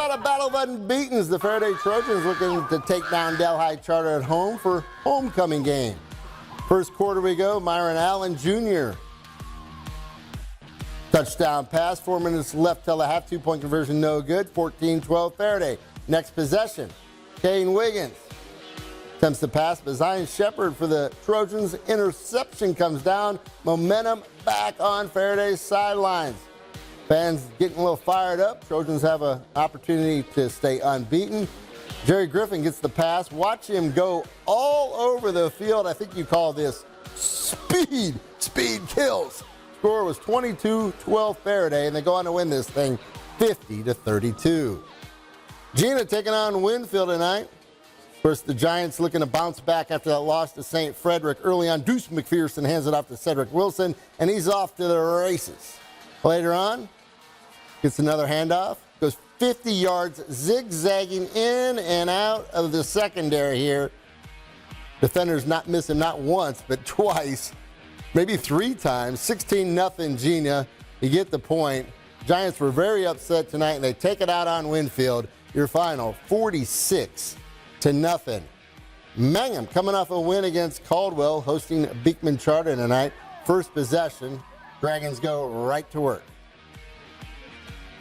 got a battle of unbeatens. The Ferriday Trojans looking to take down Delhi Charter at home for homecoming game. First quarter we go. Myron Allen Jr. Touchdown pass. 4 minutes left till the half. 2-point conversion no good. 14-12 Ferriday. Next possession. Kane Wiggins attempts to pass, but Zion Shepard for the Trojans. Interception comes down. Momentum back on Faraday's sidelines. Fans getting a little fired up. Trojans have an opportunity to stay unbeaten. Jerry Griffin gets the pass. Watch him go all over the field. I think you call this speed. Speed kills. Score was 22-12 Ferriday, and they go on to win this thing 50-32. Jena taking on Winfield tonight. Of course, the Giants looking to bounce back after that loss to St. Frederick. Early on, Deuce McPherson hands it off to Cedric Wilson, and he's off to the races. Later on, gets another handoff, goes 50 yards, zigzagging in and out of the secondary here. Defenders not missing not once, but twice, maybe 3 times. 16-0 Jena. You get the point. Giants were very upset tonight, and they take it out on Winfield. Your final, 46-0. Mangham coming off a win against Caldwell, hosting Beekman Charter tonight. First possession, Dragons go right to work.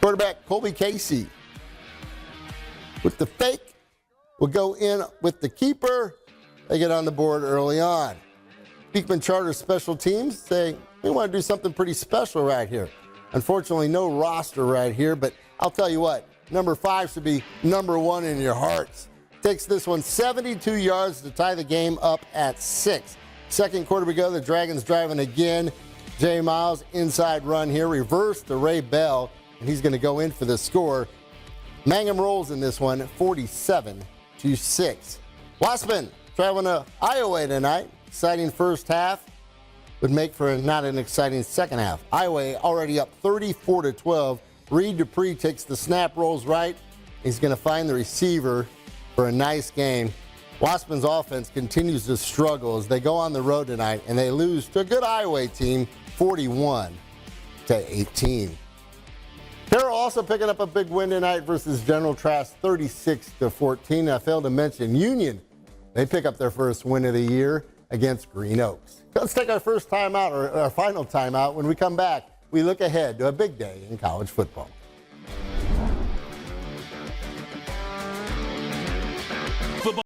Quarterback Colby Casey with the fake will go in with the keeper. They get on the board early on. Beekman Charter special teams say, we want to do something pretty special right here. Unfortunately, no roster right here, but I'll tell you what, number 5 should be number 1 in your hearts. Takes this one 72 yards to tie the game up at 6. Second quarter we go, the Dragons driving again. Jay Miles inside run here, reverse to Ray Bell, and he's going to go in for the score. Mangham rolls in this one, 47-6. Wossman traveling to Iowa tonight. Exciting first half. Would make for not an exciting second half. Iowa already up 34-12. Reed Dupree takes the snap, rolls right. He's going to find the receiver for a nice game. Wossman's offense continues to struggle as they go on the road tonight, and they lose to a good Iowa team, 41-18. Carroll also picking up a big win tonight versus General Trask, 36-14. I failed to mention Union. They pick up their first win of the year against Green Oaks. Let's take our first time out, or our final time out. When we come back, we look ahead to a big day in college football.